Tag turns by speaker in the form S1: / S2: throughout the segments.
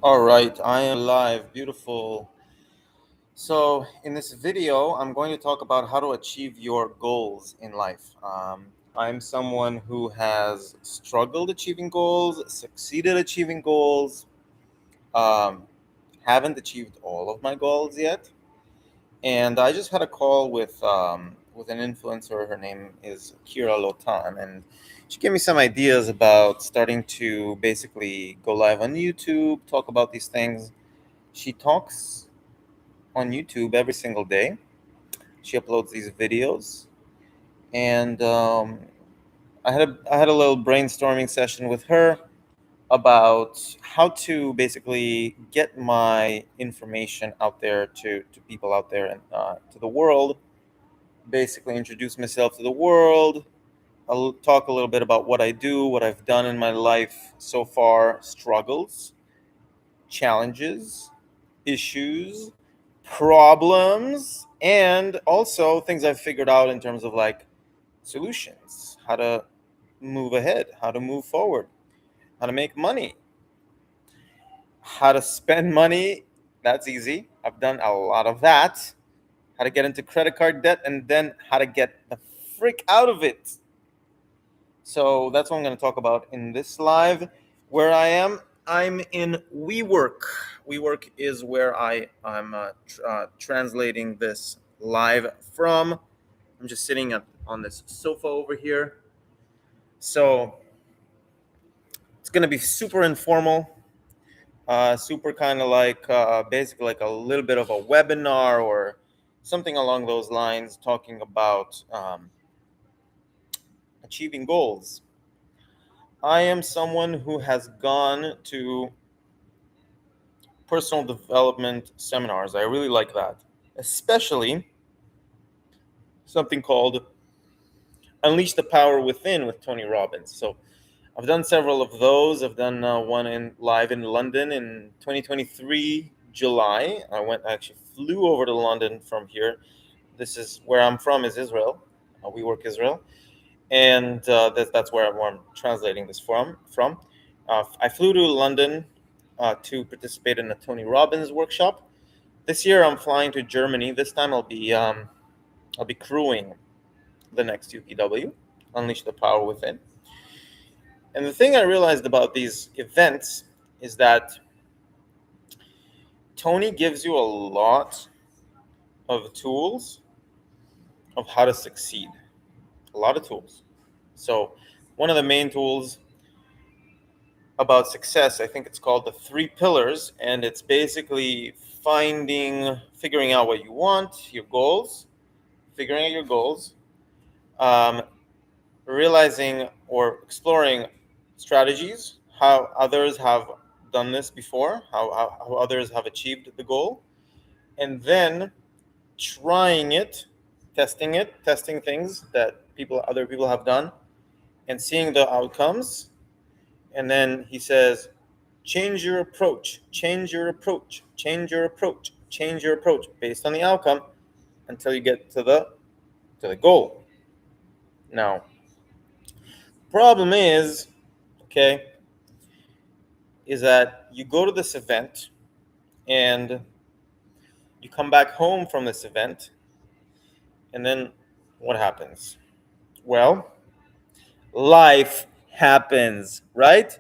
S1: All right, I am live. Beautiful. So, in this video, I'm going to talk about how to achieve your goals in life. I'm someone who has struggled achieving goals, succeeded achieving goals, um, haven't achieved all of my goals yet. And I just had a call with an influencer. Her name is Kira Lotan, and she gave me some ideas about starting to basically go live on YouTube, talk about these things. She talks on YouTube every single day. She uploads these videos, and I had a little brainstorming session with her about how to basically get my information out there to people out there and to the world. Basically, introduce myself to the world. I'll talk a little bit about what I do, what I've done in my life so far, struggles, challenges, issues, problems, and also things I've figured out in terms of like solutions, how to move ahead, how to move forward, how to make money, how to spend money. That's easy. I've done a lot of that. How to get into credit card debt and then how to get the freak out of it. So that's what I'm going to talk about in this live. Where I am, I'm in WeWork. WeWork is where I'm translating this live from. I'm just sitting on this sofa over here. So it's going to be super informal, super kind of like basically like a little bit of a webinar or something along those lines, talking about achieving goals. I am someone who has gone to personal development seminars. I really like that, especially something called Unleash the Power Within with Tony Robbins. So I've done several of those. I've done one in live in London in 2023 July. I actually flew over to London from here. This is where I'm from, is Israel. We work Israel, and that's where I'm translating this from. I flew to London to participate in a Tony Robbins workshop. This year I'm flying to Germany. This time I'll be crewing the next UPW, Unleash the Power Within. And the thing I realized about these events is that Tony gives you a lot of tools of how to succeed. A lot of tools. So one of the main tools about success, I think it's called the 3 pillars, and it's basically figuring out what you want, your goals, figuring out your goals, um, realizing or exploring strategies, how others have done this before, how others have achieved the goal, and then trying it, testing things that other people have done, and seeing the outcomes. And then he says, change your approach, change your approach, change your approach, change your approach based on the outcome until you get to the goal. Now, problem is, okay, is that you go to this event and you come back home from this event, and then what happens? Well, life happens, right?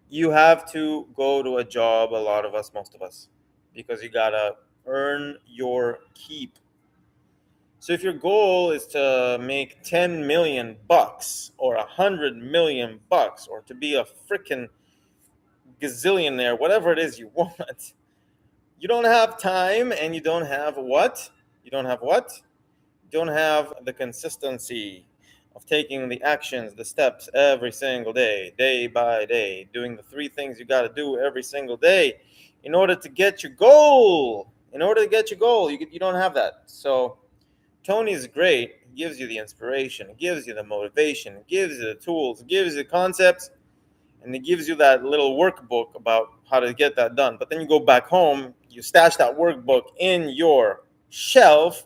S1: You have to go to a job, a lot of us, most of us, because you gotta earn your keep. So if your goal is to make 10 million bucks or 100 million bucks or to be a freaking gazillionaire, whatever it is you want, you don't have time and you don't have what? You don't have what? You don't have the consistency of taking the actions, the steps every single day by day, doing the 3 things you got to do every single day in order to get your goal. In order to get your goal, you don't have that. So Tony's great. He gives you the inspiration, he gives you the motivation, he gives you the tools, he gives you the concepts, and he gives you that little workbook about how to get that done. But then you go back home, you stash that workbook in your shelf,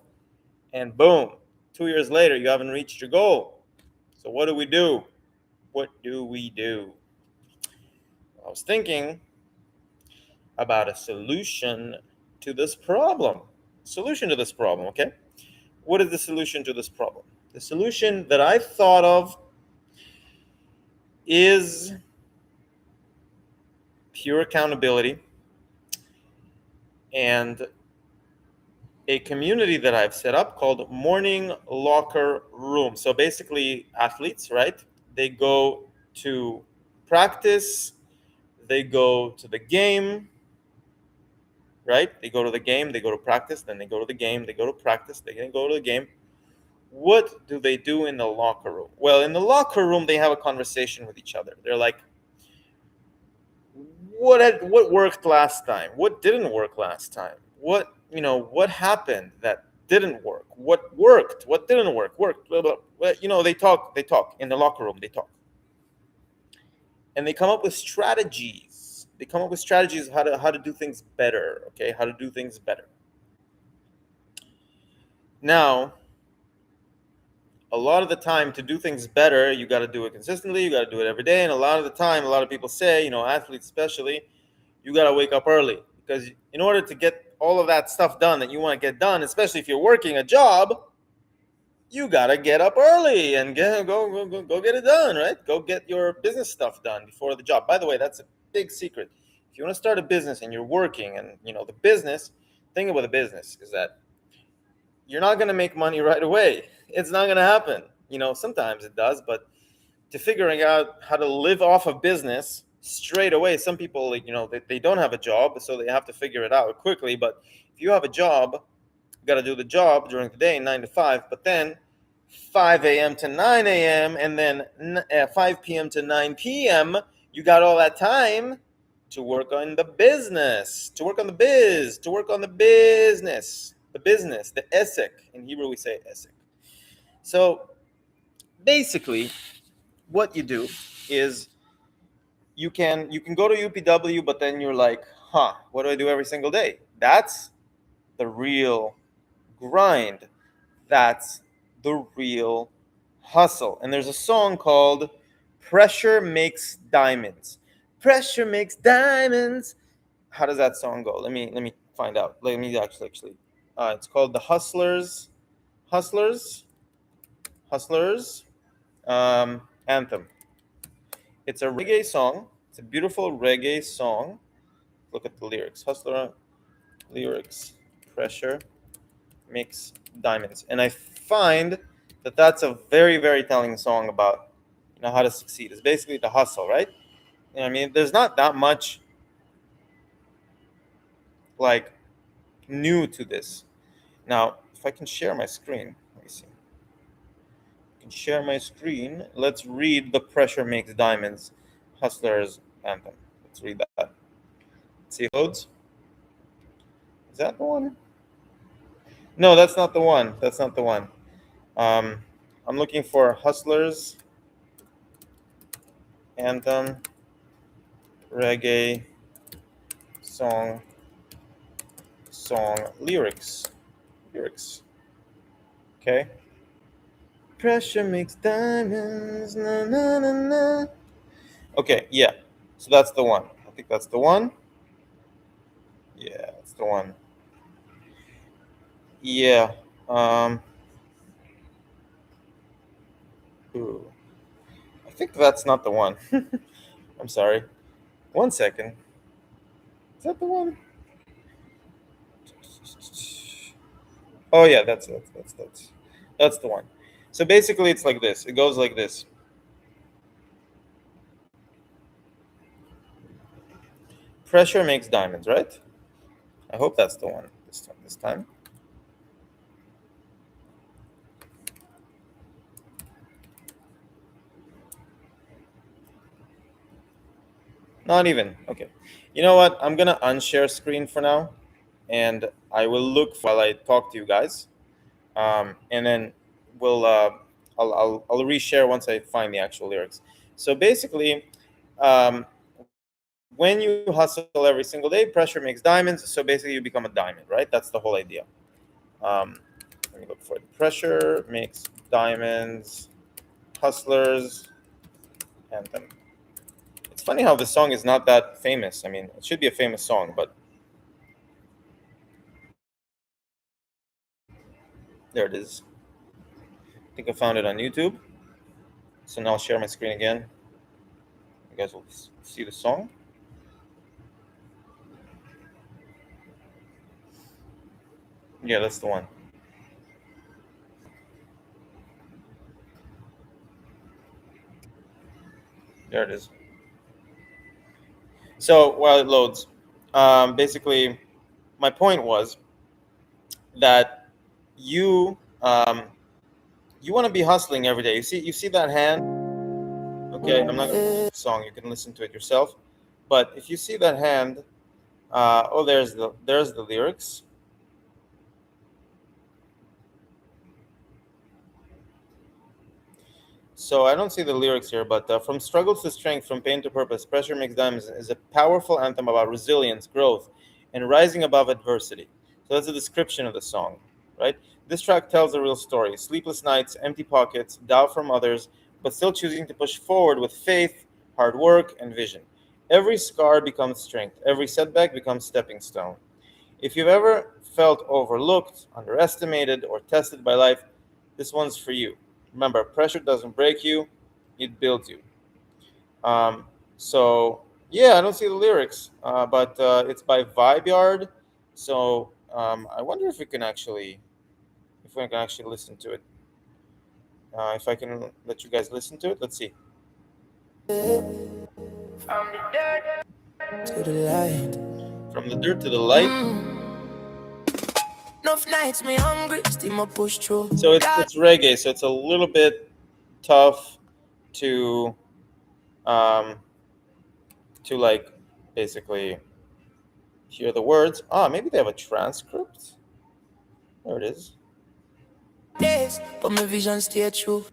S1: and boom, 2 years later, you haven't reached your goal. So what do we do? What do we do? I was thinking about a solution to this problem. Solution to this problem, okay? What is the solution to this problem? The solution that I thought of is pure accountability and a community that I've set up called Morning Locker Room. So basically, athletes, right? They go to practice, they go to the game, right? They go to the game, they go to practice, then they go to the game, they go to practice, they go to the game. What do they do in the locker room? Well, in the locker room, they have a conversation with each other. They're like, what worked last time? What didn't work last time? What happened that didn't work? What worked? What didn't work? Worked. Blah, blah. Well, they talk in the locker room. They talk, and they come up with strategies. They come up with strategies how to do things better. Okay, how to do things better. Now, a lot of the time, to do things better, you got to do it consistently. You got to do it every day, and a lot of the time, a lot of people say, athletes especially, you got to wake up early, because in order to get all of that stuff done that you want to get done, especially if you're working a job, you got to get up early and go get it done, right? Go get your business stuff done before the job. By the way, that's a big secret. If you want to start a business and you're working, and the business, thing about the business is that you're not going to make money right away. It's not going to happen. Sometimes it does, but to figuring out how to live off of business straight away, some people, they don't have a job, so they have to figure it out quickly. But if you have a job, you got to do the job during the day, 9 to 5, but then 5 a.m. to 9 a.m. and then 5 p.m. to 9 p.m., you got all that time to work on the business, to work on the biz, to work on the business. The business, the esek. In Hebrew, we say esek. So basically, what you do is you can go to UPW, but then you're like, what do I do every single day? That's the real grind. That's the real hustle. And there's a song called Pressure Makes Diamonds. Pressure makes diamonds. How does that song go? Let me find out. Let me actually. It's called the Hustlers Anthem. It's a reggae song. It's a beautiful reggae song. Look at the lyrics. Hustler lyrics. Pressure makes diamonds. And I find that that's a very, very telling song about how to succeed. It's basically the hustle, right? There's not that much like new to this. Now, if I can share my screen, let me see. I can share my screen. Let's read the Pressure Makes Diamonds Hustlers Anthem. Let's read that. See if it loads. Is that the one? No, that's not the one. That's not the one. I'm looking for Hustlers Anthem reggae song lyrics. Okay. Pressure makes diamonds. Na, na, na, na. Okay, yeah. So that's the one. I think that's the one. Yeah, that's the one. Yeah. Ooh. I think that's not the one. I'm sorry. 1 second. Is that the one? Oh yeah, that's the one. So basically, it's like this. It goes like this. Pressure makes diamonds, right? I hope that's the one this time. Not even. Okay. You know what? I'm gonna unshare screen for now, and I will look while I talk to you guys, and then we'll I'll reshare once I find the actual lyrics. So basically, when you hustle every single day, pressure makes diamonds. So basically, you become a diamond, right? That's the whole idea. Let me look for it. Pressure makes diamonds. Hustlers Anthem. It's funny how this song is not that famous. I mean, it should be a famous song, but there it is. I think I found it on YouTube. So now I'll share my screen again. You guys will see the song. Yeah, that's the one. There it is. So while it loads, basically, my point was that you you want to be hustling every day. You see that hand. Okay, I'm not gonna play the song. You can listen to it yourself. But if you see that hand, oh, there's the lyrics. So I don't see the lyrics here, but from struggle to strength, from pain to purpose, Pressure Makes Diamonds is a powerful anthem about resilience, growth, and rising above adversity. So that's a description of the song, right? This track tells a real story: sleepless nights, empty pockets, doubt from others, but still choosing to push forward with faith, hard work, and vision. Every scar becomes strength. Every setback becomes stepping stone. If you've ever felt overlooked, underestimated, or tested by life, this one's for you. Remember, pressure doesn't break you, it builds you. Um, so, yeah, I don't see the lyrics, but it's by Vibe Yard. So, I wonder if we can actually listen to it. If I can let you guys listen to it, let's see. To the light. From the dirt to the light. Enough nights me hungry, still my push through. So it's reggae, so it's a little bit tough to like basically hear the words. Maybe they have a transcript. There it is. Days, but my vision stay true.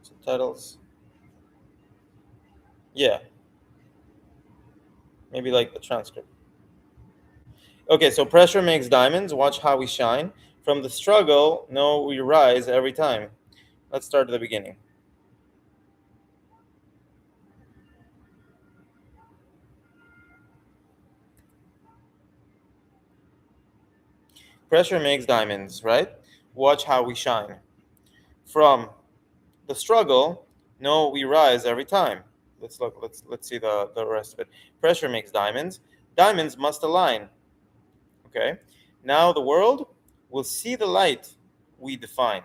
S1: Subtitles. Yeah. Maybe like the transcript. Okay, so pressure makes diamonds. Watch how we shine. From the struggle, know we rise every time. Let's start at the beginning. Pressure makes diamonds, right? Watch how we shine. From the struggle, know we rise every time. Let's look. Let's see the rest of it. Pressure makes diamonds. Diamonds must align. Okay. Now the world will see the light we define.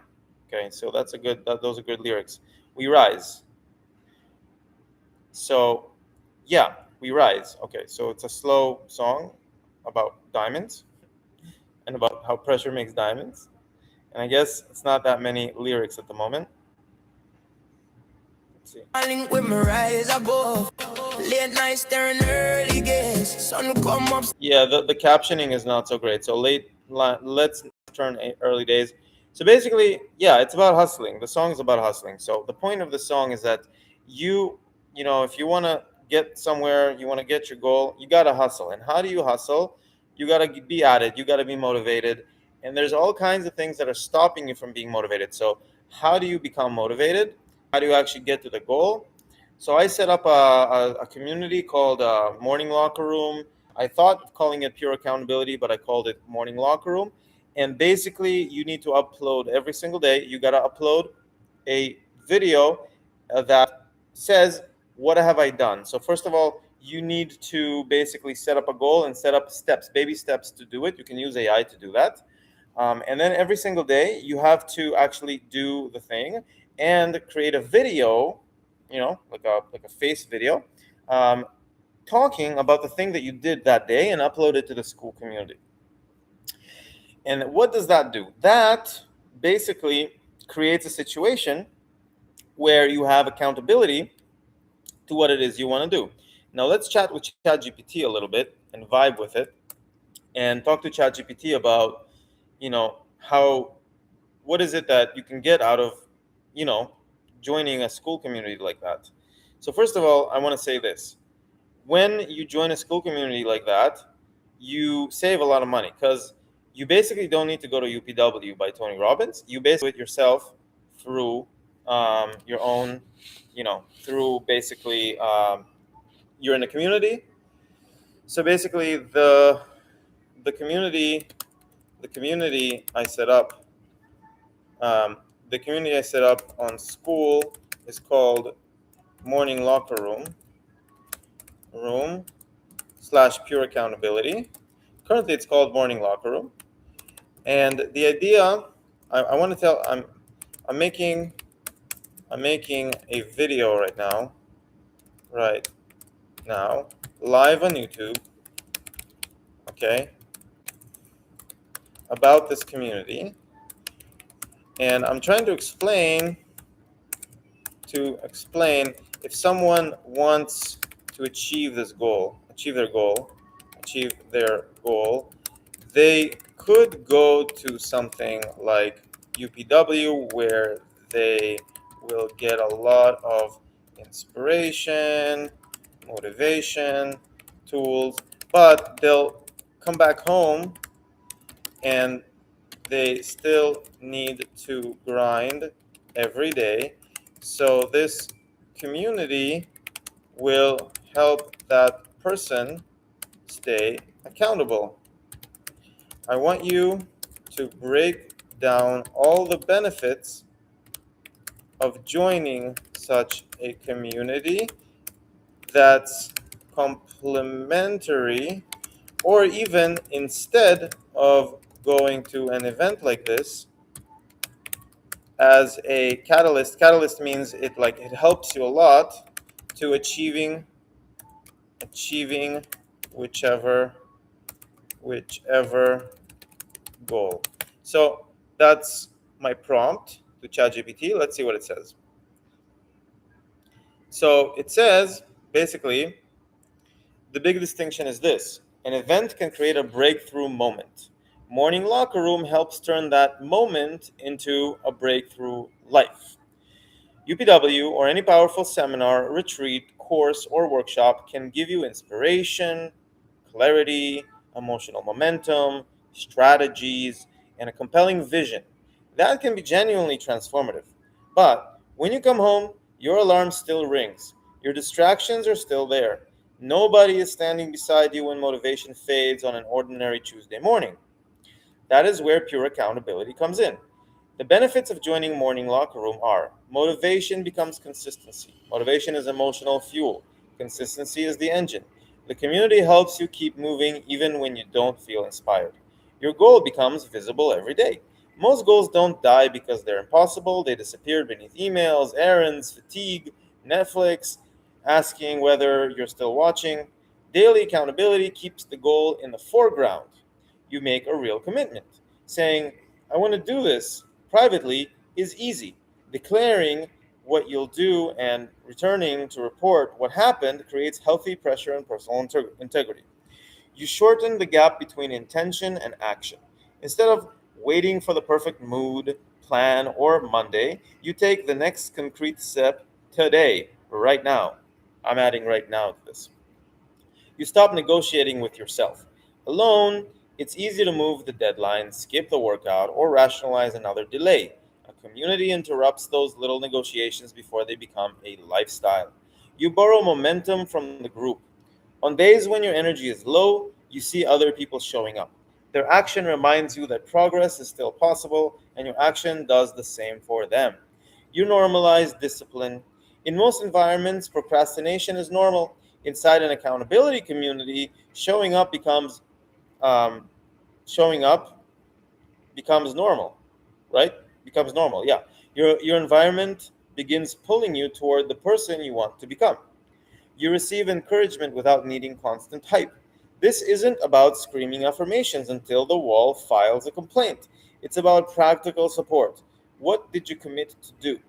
S1: Okay. So those are good lyrics. We rise. So, yeah, we rise. Okay. So it's a slow song about diamonds and about how pressure makes diamonds. And I guess it's not that many lyrics at the moment. Let's see. I link with my rise above. Late nights staring early gaze. Sun come up. Yeah, the captioning is not so great. So let's turn early days. So basically, yeah, it's about hustling. The song is about hustling. So the point of the song is that you know, if you want to get somewhere, you want to get your goal, you got to hustle. And how do you hustle? You got to be at it. You got to be motivated. And there's all kinds of things that are stopping you from being motivated. So how do you become motivated? How do you actually get to the goal? So I set up a community called Morning Locker Room. I thought of calling it Pure Accountability, but I called it Morning Locker Room. And basically, you need to upload every single day. You got to upload a video that says, what have I done? So first of all, you need to basically set up a goal and set up steps, baby steps to do it. You can use AI to do that. And then every single day, you have to actually do the thing and create a video, you know, like a face video, talking about the thing that you did that day and upload it to the school community. And what does that do? That basically creates a situation where you have accountability to what it is you want to do. Now let's chat with ChatGPT a little bit and vibe with it and talk to ChatGPT about, you know, what is it that you can get out of, you know, joining a school community like that. So first of all, I want to say this. When you join a school community like that, you save a lot of money because you basically don't need to go to UPW by Tony Robbins. You basically do it yourself through your own, through basically you're in a community. So basically, the community the community I set up um, the community I set up on school is called Morning Locker Room slash Pure Accountability. Currently, it's called Morning Locker Room, and the idea I want to tell I'm making I'm making a video right now, live on YouTube, okay, about this community, and I'm trying to explain if someone wants to achieve their goal, they could go to something like UPW, where they will get a lot of inspiration, motivation, tools, but they'll come back home and they still need to grind every day. So this community will help that person stay accountable. I want you to break down all the benefits of joining such a community that's complementary, or even instead of going to an event like this as a catalyst. Catalyst means it helps you a lot to achieving whichever whichever goal. So that's my prompt to ChatGPT. Let's see what it says. So it says basically the big distinction is this: an event can create a breakthrough moment. Morning Locker Room helps turn that moment into a breakthrough life. UPW or any powerful seminar, retreat, course, or workshop can give you inspiration, clarity, emotional momentum, strategies, and a compelling vision. That can be genuinely transformative. But when you come home, your alarm still rings. Your distractions are still there. Nobody is standing beside you when motivation fades on an ordinary Tuesday morning. That is where pure accountability comes in. The benefits of joining Morning Locker Room are: motivation becomes consistency. Motivation is emotional fuel. Consistency is the engine. The community helps you keep moving even when you don't feel inspired. Your goal becomes visible every day. Most goals don't die because they're impossible, they disappear beneath emails, errands, fatigue, Netflix, asking whether you're still watching. Daily accountability keeps the goal in the foreground. You make a real commitment. Saying, I want to do this privately is easy. Declaring what you'll do and returning to report what happened creates healthy pressure and personal integrity. You shorten the gap between intention and action. Instead of waiting for the perfect mood, plan, or Monday, you take the next concrete step today, right now. I'm adding right now to this. You stop negotiating with yourself. Alone, it's easy to move the deadline, skip the workout, or rationalize another delay. A community interrupts those little negotiations before they become a lifestyle. You borrow momentum from the group. On days when your energy is low, you see other people showing up. Their action reminds you that progress is still possible, and your action does the same for them. You normalize discipline. In most environments, procrastination is normal. Inside an accountability community, um, showing up becomes normal, right? Becomes normal. Yeah, your environment begins pulling you toward the person you want to become. You receive encouragement without needing constant hype. This isn't about screaming affirmations until the wall files a complaint. It's about practical support. What did you commit to do?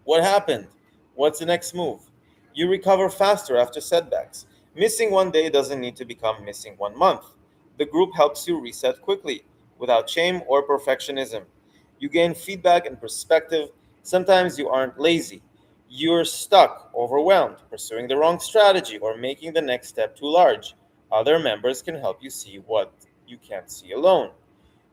S1: What happened? What's the next move? You recover faster after setbacks. Missing one day doesn't need to become missing 1 month. The group helps you reset quickly, without shame or perfectionism. You gain feedback and perspective. Sometimes you aren't lazy. You're stuck, overwhelmed, pursuing the wrong strategy, or making the next step too large. Other members can help you see what you can't see alone.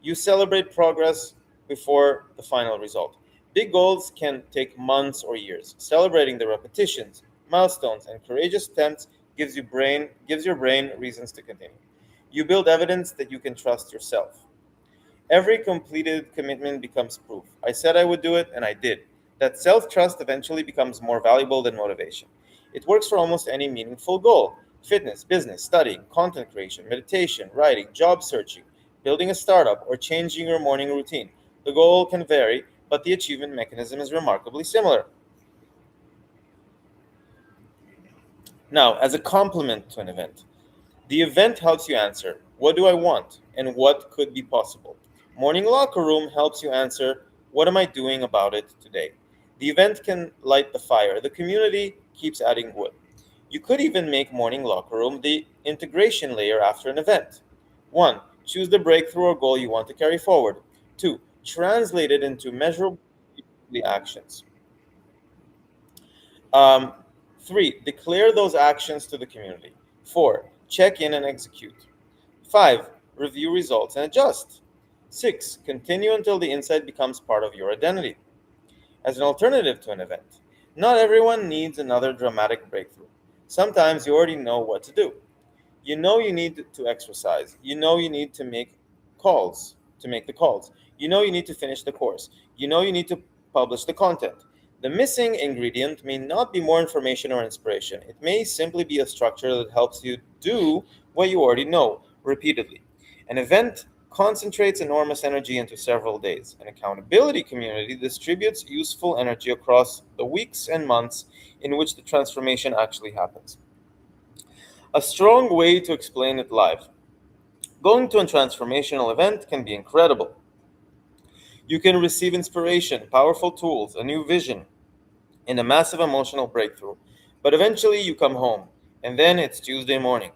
S1: You celebrate progress before the final result. Big goals can take months or years. Celebrating the repetitions, milestones, and courageous attempts gives your brain reasons to continue. You build evidence that you can trust yourself. Every completed commitment becomes proof. I said I would do it, and I did. That self trust eventually becomes more valuable than motivation. It works for almost any meaningful goal: fitness, business, studying, content creation, meditation, writing, job searching, building a startup, or changing your morning routine. The goal can vary, but the achievement mechanism is remarkably similar. Now, as a complement to an event, the event helps you answer, what do I want and what could be possible? Morning locker room helps you answer, what am I doing about it today? The event can light the fire. The community keeps adding wood. You could even make morning locker room the integration layer after an event. 1. Choose the breakthrough or goal you want to carry forward. 2. Translate it into measurable actions. Um, 3. Declare those actions to the community. 4. Check in and execute. 5. Review results and adjust. 6. Continue until the insight becomes part of your identity. As an alternative to an event, not everyone needs another dramatic breakthrough. Sometimes you already know what to do. You know you need to exercise. You know you need to make the calls. You know you need to finish the course. You know you need to publish the content. The missing ingredient may not be more information or inspiration. It may simply be a structure that helps you do what you already know repeatedly. An event concentrates enormous energy into several days. An accountability community distributes useful energy across the weeks and months in which the transformation actually happens. A strong way to explain it live. Going to a transformational event can be incredible. You can receive inspiration, powerful tools, a new vision, and a massive emotional breakthrough. But eventually you come home, and then it's Tuesday morning.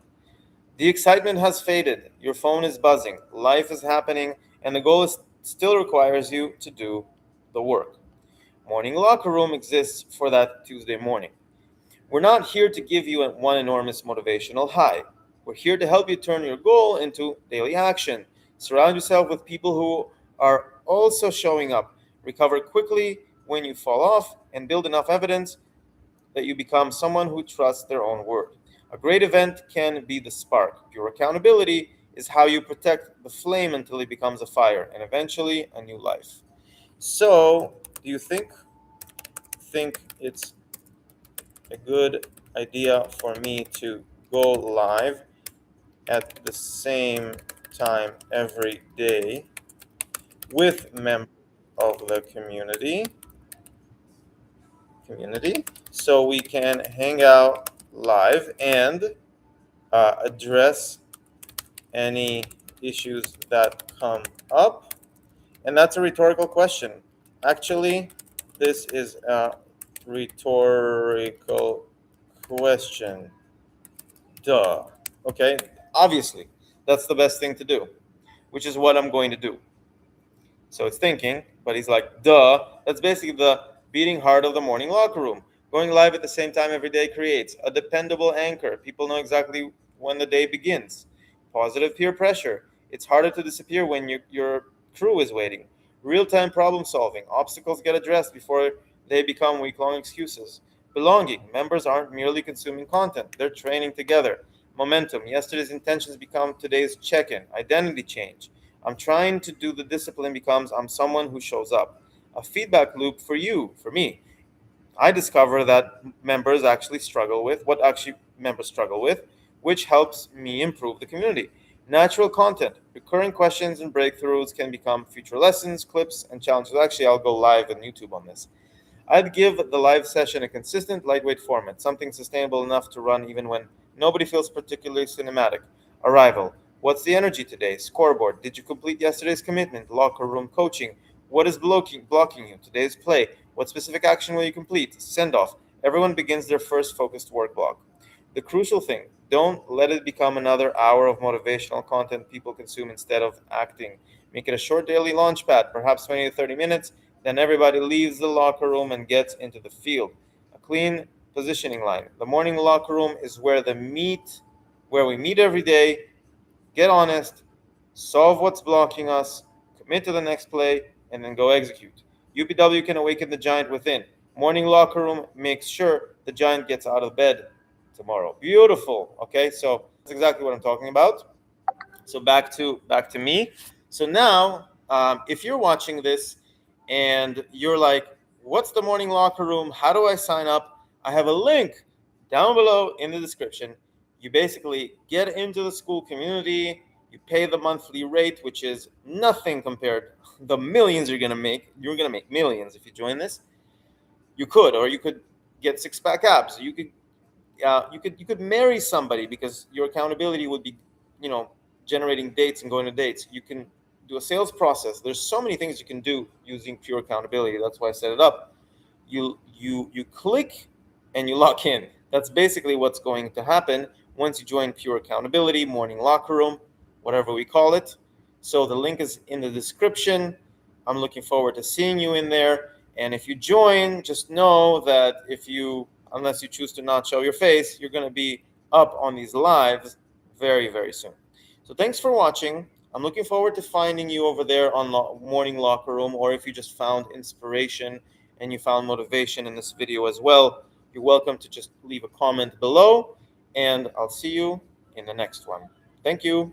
S1: The excitement has faded, your phone is buzzing, life is happening, and the goal still requires you to do the work. Morning locker room exists for that Tuesday morning. We're not here to give you one enormous motivational high. We're here to help you turn your goal into daily action. Surround yourself with people who are also showing up. Recover quickly when you fall off and build enough evidence that you become someone who trusts their own word. A great event can be the spark. Pure accountability is how you protect the flame until it becomes a fire and eventually a new life. So, do you think it's a good idea for me to go live at the same time every day with members of the community so we can hang out live and address any issues that come up? And that's a rhetorical question. Actually, this is a rhetorical question. Duh. Okay? Obviously, that's the best thing to do, which is what I'm going to do. So it's thinking, but he's like, duh. That's basically the beating heart of the morning locker room. Going live at the same time every day creates a dependable anchor. People know exactly when the day begins. Positive peer pressure. It's harder to disappear when your crew is waiting. Real time problem solving. Obstacles get addressed before they become week long excuses. Belonging. Members aren't merely consuming content, they're training together. Momentum. Yesterday's intentions become today's check in. Identity change. I'm trying to do the discipline becomes I'm someone who shows up. A feedback loop for you, for me. I discover that members struggle with, which helps me improve the community. Natural content, recurring questions and breakthroughs can become future lessons, clips, and challenges. Actually, I'll go live on YouTube on this. I'd give the live session a consistent, lightweight format, something sustainable enough to run even when nobody feels particularly cinematic. Arrival. What's the energy today? Scoreboard. Did you complete yesterday's commitment? Locker room coaching. What is blocking you? Today's play. What specific action will you complete? Send off. Everyone begins their first focused work block. The crucial thing, don't let it become another hour of motivational content people consume instead of acting. Make it a short daily launch pad, perhaps 20 to 30 minutes, then everybody leaves the locker room and gets into the field. A clean positioning line. The morning locker room is where we meet every day, get honest, solve what's blocking us, commit to the next play, and then go execute. UPW can awaken the giant within. Morning locker room makes sure the giant gets out of bed tomorrow. Beautiful. Okay, so that's exactly what I'm talking about. So back to me. So now, if you're watching this and you're like, "What's the morning locker room? How do I sign up?" I have a link down below in the description. You basically get into the school community. You pay the monthly rate, which is nothing compared the millions you're gonna make. You're gonna make millions if you join this. Or you could get six-pack abs. You could marry somebody because your accountability would be, you know, generating dates and going to dates. You can do a sales process. There's so many things you can do using pure accountability. That's why I set it up. You click and you lock in. That's basically what's going to happen once you join pure accountability, morning locker room, whatever we call it. So the link is in the description. I'm looking forward to seeing you in there. And if you join, just know that unless you choose to not show your face, you're going to be up on these lives very, very soon. So thanks for watching. I'm looking forward to finding you over there on Morning Locker Room, or if you just found inspiration and you found motivation in this video as well, you're welcome to just leave a comment below, and I'll see you in the next one. Thank you.